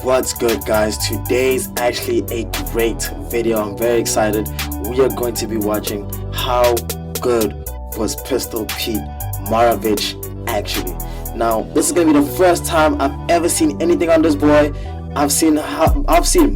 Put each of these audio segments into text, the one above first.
What's good, guys? Today's actually a great video. I'm very excited. We are going to be watching how good was Pistol Pete Maravich actually. Now, this is going to be the first time I've ever seen anything on this boy. I've seen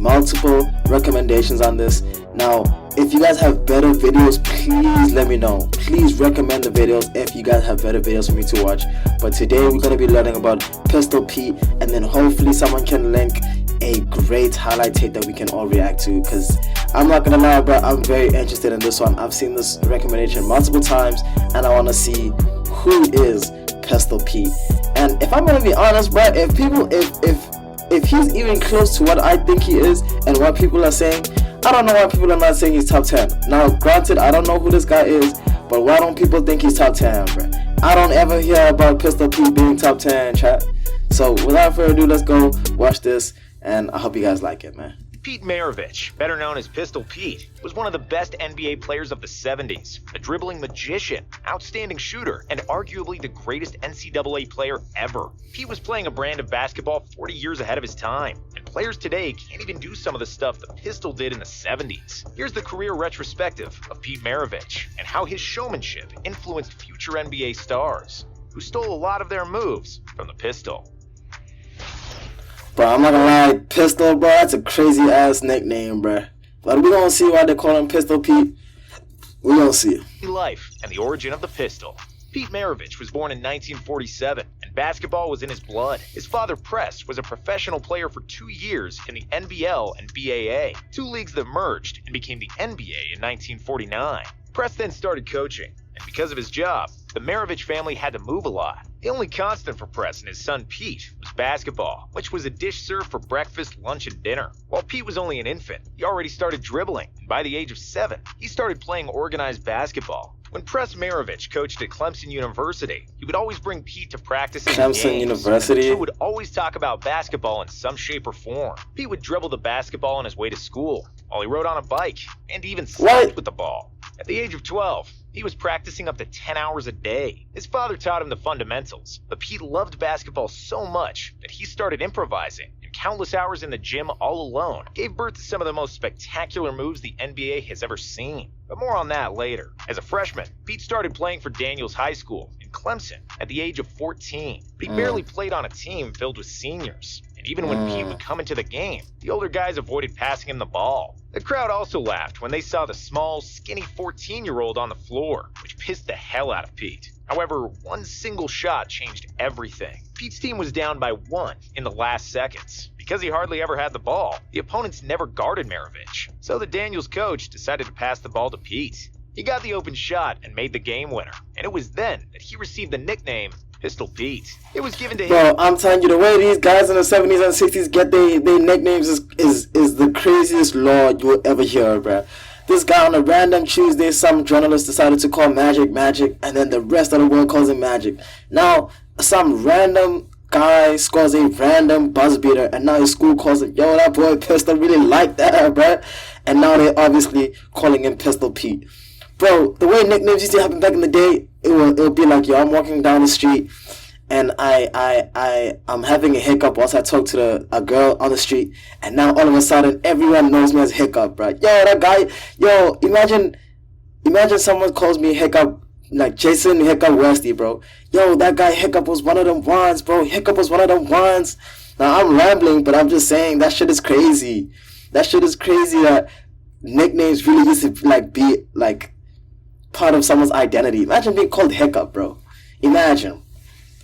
multiple recommendations on this. Now, if you guys have better videos, please let me know. Please recommend the videos if you guys have better videos for me to watch. But today we're going to be learning about Pistol Pete, and then hopefully someone can link a great highlight tape that we can all react to, because I'm not gonna lie, bro, I'm very interested in this one. I've seen this recommendation multiple times and I want to see who is Pistol Pete. And if I'm gonna be honest, bro, if he's even close to what I think he is and what people are saying, I don't know why people are not saying he's top 10. Now, granted, I don't know who this guy is, but why don't people think he's top 10, bro? I don't ever hear about Pistol Pete being top 10, chat. So, without further ado, let's go watch this, and I hope you guys like it, man. Pete Maravich, better known as Pistol Pete, was one of the best NBA players of the 70s, a dribbling magician, outstanding shooter, and arguably the greatest NCAA player ever. Pete was playing a brand of basketball 40 years ahead of his time, and players today can't even do some of the stuff the Pistol did in the 70s. Here's the career retrospective of Pete Maravich and how his showmanship influenced future NBA stars, who stole a lot of their moves from the Pistol. Bro, I'm not gonna lie, Pistol, bro, that's a crazy ass nickname, bro. But we gonna see why they call him Pistol Pete. We gonna see. Life and the origin of the Pistol. Pete Maravich was born in 1947, and basketball was in his blood. His father, Press, was a professional player for 2 years in the NBL and BAA, two leagues that merged and became the NBA in 1949. Press then started coaching, and because of his job, the Maravich family had to move a lot. The only constant for Press and his son Pete was basketball, which was a dish served for breakfast, lunch, and dinner. While Pete was only an infant, he already started dribbling, and by the age of 7, he started playing organized basketball. When Press Maravich coached at Clemson University, he would always bring Pete to practice in Clemson games, University? and the two would always talk about basketball in some shape or form. Pete would dribble the basketball on his way to school, while he rode on a bike, and even slept with the ball. At the age of 12, he was practicing up to 10 hours a day. His father taught him the fundamentals, but Pete loved basketball so much that he started improvising, and countless hours in the gym all alone gave birth to some of the most spectacular moves the NBA has ever seen. But more on that later. As a freshman, Pete started playing for Daniels High School in Clemson at the age of 14. But he barely played on a team filled with seniors. And even when Pete would come into the game, the older guys avoided passing him the ball. The crowd also laughed when they saw the small, skinny 14-year-old on the floor, which pissed the hell out of Pete. However, one single shot changed everything. Pete's team was down by 1 in the last seconds. Because he hardly ever had the ball, the opponents never guarded Maravich. So the Daniels coach decided to pass the ball to Pete. He got the open shot and made the game winner. And it was then that he received the nickname Pistol Pete. It was given to him. Bro, I'm telling you, the way these guys in the 70s and 60s get their nicknames is the craziest law you will ever hear, bro. This guy on a random Tuesday, some journalist decided to call Magic, and then the rest of the world calls him Magic. Now, some random guy scores a random buzz beater, and now his school calls him, yo, that boy Pistol really like that, bro. And now they're obviously calling him Pistol Pete. Bro, the way nicknames used to happen back in the day, it will be like, yo, I'm walking down the street and I'm having a hiccup whilst I talk to a girl on the street, and now all of a sudden everyone knows me as Hiccup, bro. Yo, that guy, yo, imagine someone calls me Hiccup, like Jason Hiccup Westy, bro. Yo, that guy Hiccup was one of them ones, bro. Hiccup was one of them ones. Now, I'm rambling, but I'm just saying that shit is crazy. That shit is crazy that nicknames really used to, like, be, like, part of someone's identity. Imagine being called Hiccup, bro. Imagine.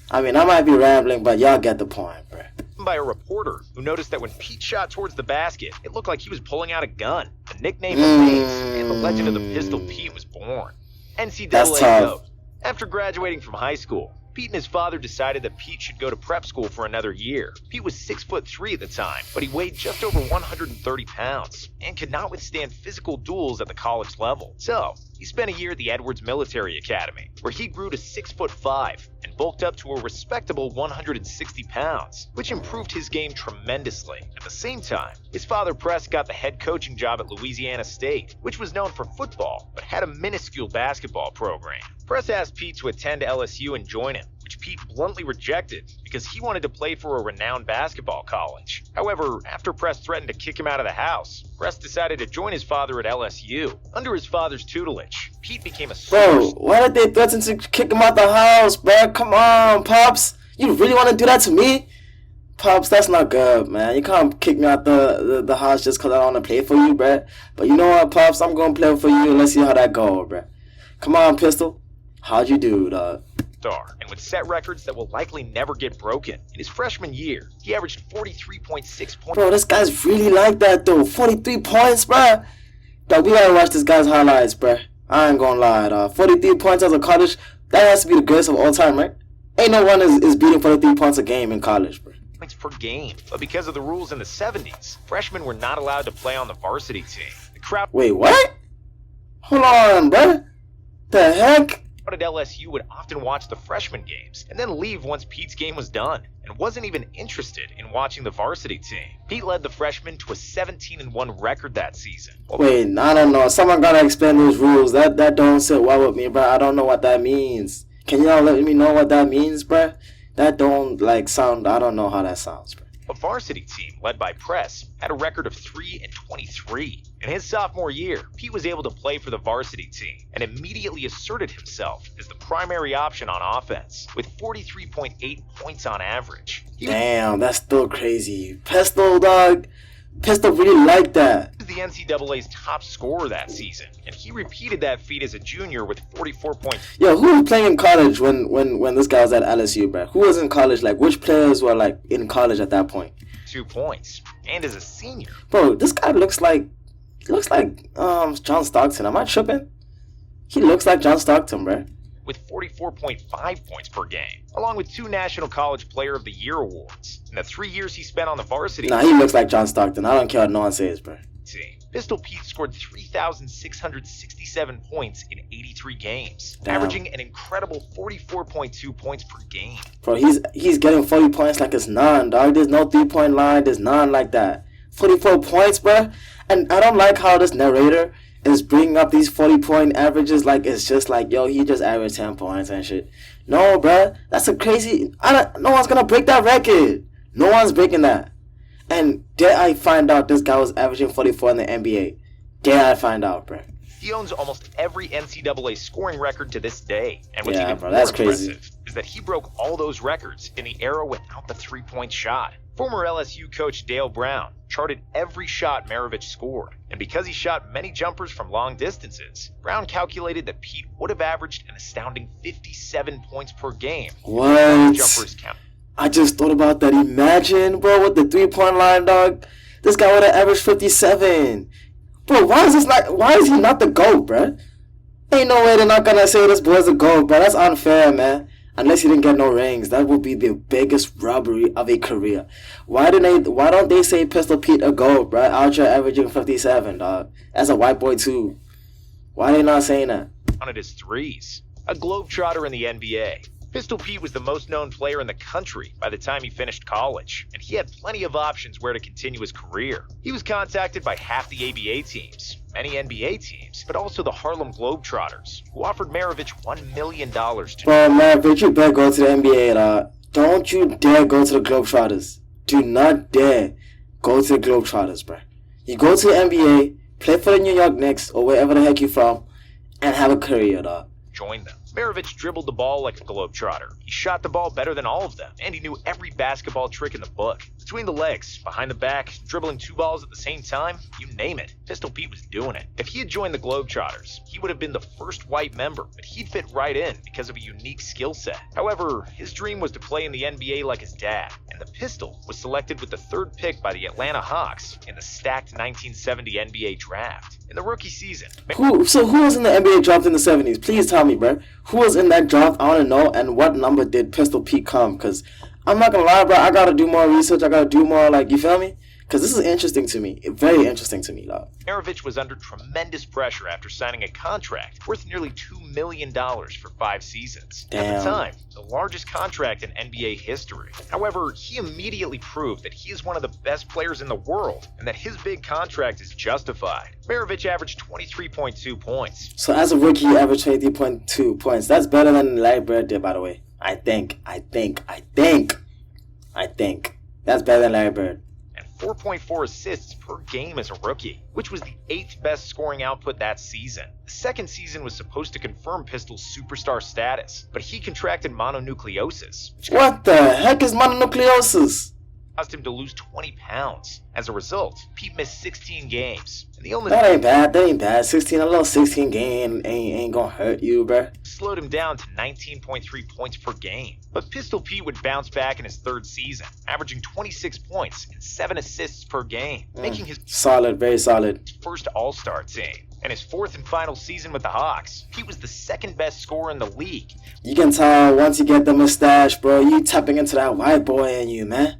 I mean, I might be rambling, but y'all get the point, bro. By a reporter who noticed that when Pete shot towards the basket, it looked like he was pulling out a gun. The nickname remains, and the legend of the Pistol Pete was born. NCAA goat. After graduating from high school, Pete and his father decided that Pete should go to prep school for another year. Pete was 6'3" at the time, but he weighed just over 130 pounds and could not withstand physical duels at the college level. So, he spent a year at the Edwards Military Academy, where he grew to 6'5" and bulked up to a respectable 160 pounds, which improved his game tremendously. At the same time, his father Press got the head coaching job at Louisiana State, which was known for football, but had a minuscule basketball program. Press asked Pete to attend LSU and join him, which Pete bluntly rejected because he wanted to play for a renowned basketball college. However, after Press threatened to kick him out of the house, Press decided to join his father at LSU. Under his father's tutelage, Pete became a Bro, why did they threaten to kick him out the house, bro? Come on, Pops. You really want to do that to me? Pops, that's not good, man. You can't kick me out the house just because I don't want to play for you, bruh. But you know what, Pops? I'm going to play for you and let's see how that goes, bruh. Come on, Pistol. How'd you do, dog? Star, and would set records that will likely never get broken. In his freshman year, he averaged 43.6 points. Bro, this guy's really like that, though. 43 points, bruh. Dog, we gotta watch this guy's highlights, bruh. I ain't gonna lie, dog. 43 points as a college, that has to be the greatest of all time, right? Ain't no one is beating 43 points a game in college, bruh. Points per game. But because of the rules in the 70s, freshmen were not allowed to play on the varsity team. The crowd... Wait, what? Hold on, bruh. The heck? At LSU would often watch the freshman games and then leave once Pete's game was done and wasn't even interested in watching the varsity team. Pete led the freshmen to a 17-1 record that season. Wait, I don't know. Someone gotta explain those rules. That don't sit well with me, bro. I don't know what that means. Can y'all let me know what that means, bro? That don't sound. I don't know how that sounds, bro. A varsity team led by Press had a record of 3-23. In his sophomore year, Pete was able to play for the varsity team and immediately asserted himself as the primary option on offense with 43.8 points on average. Damn, that's still crazy. Pistol, dog. Pistol really liked that. He was the NCAA's top scorer that season, and he repeated that feat as a junior with 44 points. Yo, who was playing in college when this guy was at LSU, bro? Who was in college? Like, which players were, like, in college at that point? 2 points. And as a senior. Bro, this guy looks like John Stockton. Am I tripping? He looks like John Stockton, bro. With 44.5 points per game, along with 2 National College Player of the Year awards. In the 3 years he spent on the varsity Nah, he looks like John Stockton. I don't care what no one says, bro. team, Pistol Pete scored 3,667 points in 83 games, averaging an incredible 44.2 points per game. Bro, he's getting 40 points like it's none, dog. There's no 3-point line. There's none like that. 44 points, bro. And I don't like how this narrator is bringing up these 40-point averages like it's just like, yo, he just averaged 10 points and shit. No, bro. That's a crazy... no one's going to break that record. No one's breaking that. And dare I find out this guy was averaging 44 in the NBA. Dare I find out, bro. He owns almost every NCAA scoring record to this day. And what's even more that's impressive crazy. is that he broke all those records in the era without the three-point shot. Former LSU coach Dale Brown charted every shot Maravich scored. And because he shot many jumpers from long distances, Brown calculated that Pete would have averaged an astounding 57 points per game. What? Jumpers count. I just thought about that. Imagine, bro, with the 3-point line, dog. This guy would have averaged 57. Bro, why is he not the GOAT, bro? Ain't no way they're not gonna say this boy's a GOAT, bro. That's unfair, man. Unless he didn't get no rings. That would be the biggest robbery of a career. Why don't they say Pistol Pete a GOAT, bro? Out here averaging 57, dog. As a white boy, too. Why are they not saying that? Counted his threes. A globetrotter in the NBA. Pistol Pete was the most known player in the country by the time he finished college, and he had plenty of options where to continue his career. He was contacted by half the ABA teams, many NBA teams, but also the Harlem Globetrotters, who offered Maravich $1 million to... Bro, Maravich, you better go to the NBA, dog. Don't you dare go to the Globetrotters. Do not dare go to the Globetrotters, bro. You go to the NBA, play for the New York Knicks, or wherever the heck you're from, and have a career, dog. Join them. Maravich dribbled the ball like a globetrotter. He shot the ball better than all of them, and he knew every basketball trick in the book. Between the legs, behind the back, dribbling 2 balls at the same time, you name it, Pistol Pete was doing it. If he had joined the Globetrotters, he would have been the first white member, but he'd fit right in because of a unique skill set. However, his dream was to play in the NBA like his dad, and the Pistol was selected with the 3rd pick by the Atlanta Hawks in the stacked 1970 NBA draft. In the rookie season... Who was in the NBA draft in the 70s? Please tell me, bro. Who was in that draft? I want to know. And what number did Pistol Pete come? Because I'm not going to lie, bro. I got to do more research. I got to do more, you feel me? Because this is interesting to me. Very interesting to me, dog. Maravich was under tremendous pressure after signing a contract worth nearly $2 million for 5 seasons. Damn. At the time, the largest contract in NBA history. However, he immediately proved that he is one of the best players in the world and that his big contract is justified. Maravich averaged 23.2 points. So as a rookie, he averaged 23.2 points. That's better than Larry Bird did, by the way. I think. That's better than Larry Bird. And 4.4 assists per game as a rookie, which was the 8th best scoring output that season. The second season was supposed to confirm Pistol's superstar status, but he contracted mononucleosis. What the heck is mononucleosis? Caused him to lose 20 pounds. As a result, Pete missed 16 games. And the illness That ain't bad. A little 16 game ain't gonna hurt you, bruh. slowed him down to 19.3 points per game. But Pistol Pete would bounce back in his third season, averaging 26 points and 7 assists per game, making his solid, very solid. first All-Star team. And his fourth and final season with the Hawks, Pete was the second best scorer in the league. You can tell once you get the mustache, bro, you tapping into that white boy in you, man.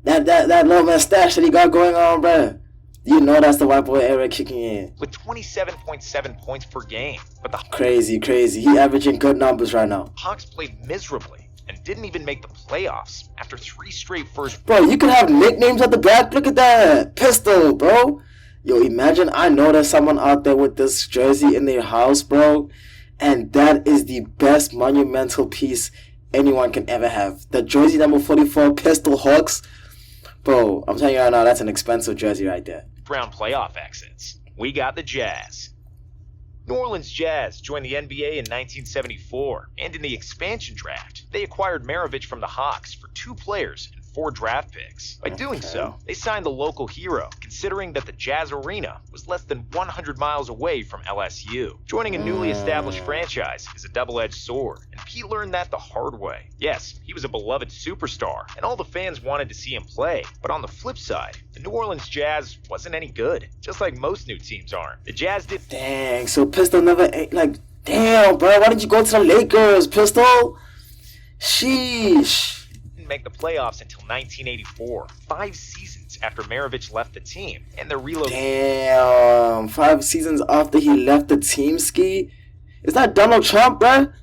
That little mustache that he got going on, bro. You know that's the white boy era kicking in. With 27.7 points per game. But the Crazy. He averaging good numbers right now. Hawks played miserably and didn't even make the playoffs after 3 straight first. Bro, you can have nicknames at the back. Look at that. Pistol, bro. Yo, imagine I know there's someone out there with this jersey in their house, bro. And that is the best monumental piece anyone can ever have. The jersey number 44, Pistol Hawks. Bro, I'm telling you right now, that's an expensive jersey right there. Round playoff exits. We got the Jazz. New Orleans Jazz joined the NBA in 1974, and in the expansion draft, they acquired Maravich from the Hawks for 2 players and 4 draft picks. By doing so, they signed the local hero, considering that the Jazz Arena was less than 100 miles away from LSU. Joining a newly established franchise is a double-edged sword, and Pete learned that the hard way. Yes, he was a beloved superstar, and all the fans wanted to see him play, but on the flip side, the New Orleans Jazz wasn't any good, just like most new teams aren't. The Jazz did... Dang, so Pistol never ate, like, damn, bro, why didn't you go to the Lakers, Pistol? Sheesh. Make the playoffs until 1984, 5 seasons after Maravich left the team, and their relocation Damn, 5 seasons after he left the team, ski? Is that Donald Trump, bruh?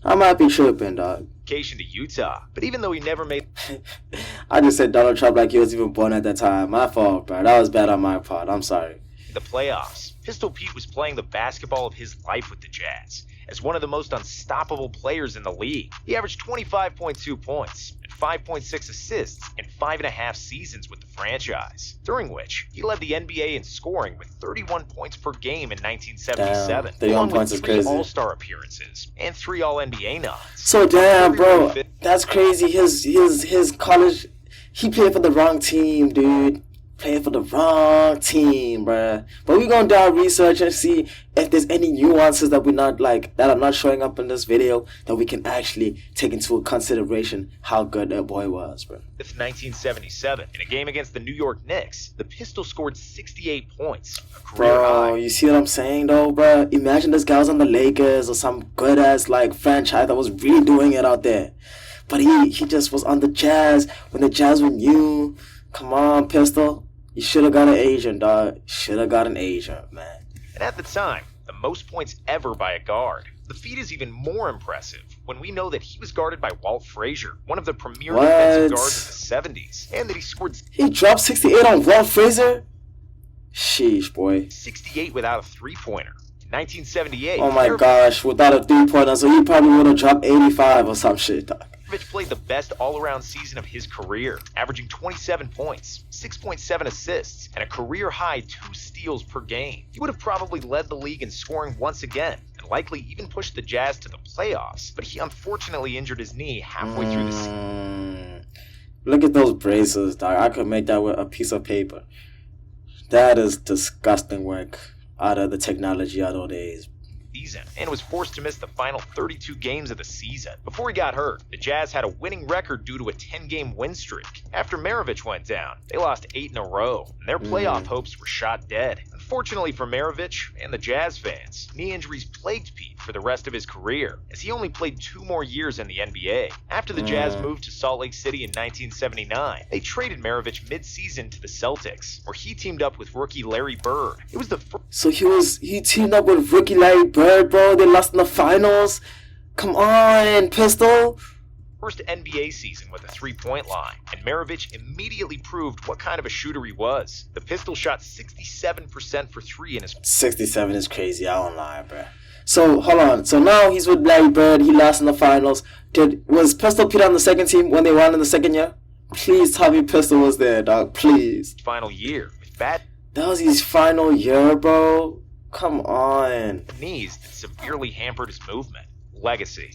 I might be tripping, dog. to Utah. But even though he never made I just said Donald Trump like he was even born at that time. My fault, bro. That was bad on my part. I'm sorry. the playoffs, Pistol Pete was playing the basketball of his life with the Jazz as one of the most unstoppable players in the league. He averaged 25.2 points and 5.6 assists in 5.5 seasons with the franchise, during which he led the NBA in scoring with 31 points per game in 1977, damn, 31 points is crazy. 3 All-Star appearances and 3 All-NBA nods. So damn, bro, that's crazy. His college, he played for the wrong team, dude. Playing for the wrong team, bruh. But we're gonna do our research and see if there's any nuances that that are not showing up in this video that we can actually take into consideration how good that boy was, bruh. 1977, in a game against the New York Knicks, the Pistol scored 68 points, a career high. Bro, you see what I'm saying though, bruh? Imagine this guy was on the Lakers or some good ass franchise that was really doing it out there. But he just was on the Jazz when the Jazz were new. Come on, Pistol. You should have got an agent, dog. Should have got an agent, man. And at the time, the most points ever by a guard. The feat is even more impressive when we know that he was guarded by Walt Frazier, one of the premier defensive guards of the 70s, and that he scored... He dropped 68 on Walt Frazier? Sheesh, boy. 68 without a three-pointer. In 1978... Oh my gosh, without a three-pointer, so he probably would have dropped 85 or some shit, dog. Maravich played the best all-around season of his career, averaging 27 points, 6.7 assists, and a career-high 2 steals per game. He would have probably led the league in scoring once again, and likely even pushed the Jazz to the playoffs, but he unfortunately injured his knee halfway through the season. Look at those braces, dog. I could make that with a piece of paper. That is disgusting work out of the technology of those days. And was forced to miss the final 32 games of the season. Before he got hurt, the Jazz had a winning record due to a 10-game win streak. After Maravich went down, they lost 8 in a row, and their playoff hopes were shot dead. Unfortunately for Maravich and the Jazz fans, knee injuries plagued Pete for the rest of his career, as he only played 2 more years in the NBA. After the Jazz moved to Salt Lake City in 1979, they traded Maravich mid-season to the Celtics, where he teamed up with rookie Larry Bird. It was the So he teamed up with rookie Larry Bird, bro. They lost in the finals. Come on, Pistol. First NBA season with a three-point line, and Maravich immediately proved what kind of a shooter he was. The Pistol shot 67% for 3 in his... 67 is crazy, I don't lie, bro. So hold on. So now he's with Larry Bird. He lost in the finals. Was Pistol Pete on the second team when they won in the second year? Please tell me Pistol was there, dog. Please. Final year with bad That was his final year, bro. Come on. knees that severely hampered his movement. Legacy.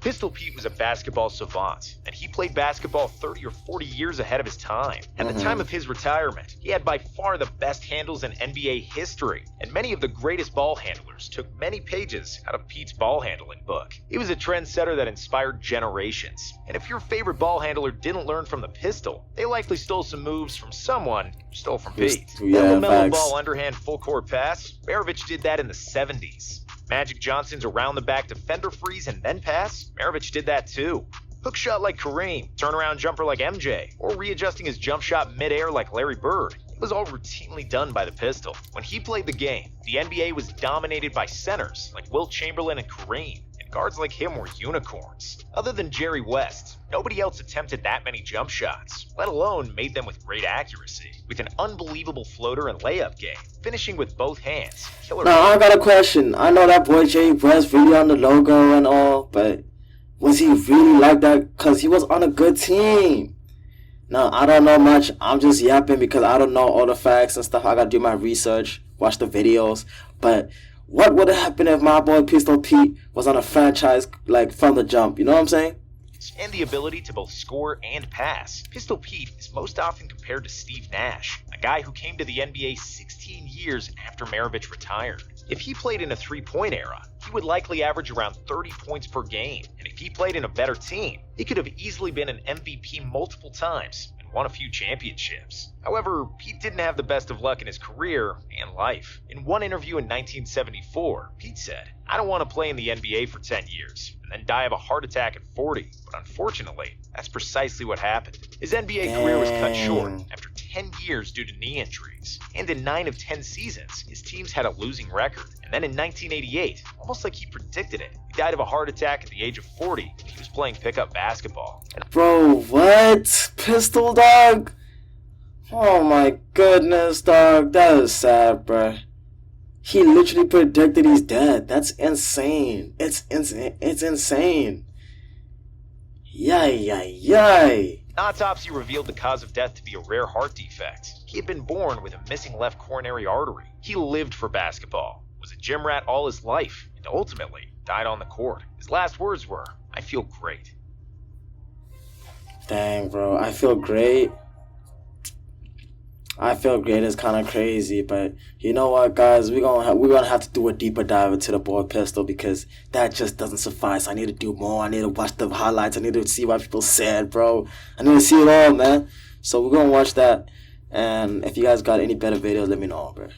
Pistol Pete was a basketball savant, and he played basketball 30 or 40 years ahead of his time. At the time of his retirement, he had by far the best handles in NBA history, and many of the greatest ball handlers took many pages out of Pete's ball handling book. He was a trendsetter that inspired generations, and if your favorite ball handler didn't learn from the pistol, they likely stole some moves from someone who stole from Pete. Yeah, The LaMelo facts. Ball underhand full court pass, Maravich did that in the 70s. Magic Johnson's around the back defender freeze and then pass, Maravich did that too. Hook shot like Kareem, turnaround jumper like MJ, or readjusting his jump shot midair like Larry Bird. It was all routinely done by the pistol. When he played the game, the NBA was dominated by centers like Wilt Chamberlain and Kareem, and guards like him were unicorns. Other than Jerry West, nobody else attempted that many jump shots, let alone made them with great accuracy. With an unbelievable floater and layup game, finishing with both hands. Killer. Now I got a question. I know that boy Jerry West really on the logo and all, but was he really like that? Cause he was on a good team. Now I don't know much. I'm just yapping because I don't know all the facts and stuff. I gotta do my research, watch the videos. But what would have happened if my boy Pistol Pete was on a franchise like from the jump? You know what I'm saying? And the ability to both score and pass. Pistol Pete is most often compared to Steve Nash, a guy who came to the NBA 16 years after Maravich retired. If he played in a three-point era, he would likely average around 30 points per game, and if he played in a better team, he could have easily been an MVP multiple times and won a few championships. However, Pete didn't have the best of luck in his career and life. In one interview in 1974, Pete said, "I don't want to play in the NBA for 10 years and then die of a heart attack at 40, but unfortunately, that's precisely what happened." His NBA career was cut short after 10 years due to knee injuries, and in 9 of 10 seasons, his teams had a losing record. And then in 1988, almost like he predicted it, he died of a heart attack at the age of 40 when he was playing pickup basketball. And Bro, what? Pistol, dog? Oh my goodness, dog. That is sad, bruh. He literally predicted he's dead. That's insane. It's insane. It's insane. Yay. an autopsy revealed the cause of death to be a rare heart defect. He had been born with a missing left coronary artery. He lived for basketball, was a gym rat all his life, and ultimately died on the court. His last words were, "I feel great." Dang, bro. I feel great. I feel great is kind of crazy, but you know what, guys? We're gonna have to do a deeper dive into the boy Pistol because that just doesn't suffice. I need to do more. I need to watch the highlights. I need to see what people said, bro. I need to see it all, man. So we're gonna watch that, and if you guys got any better videos, let me know, bro.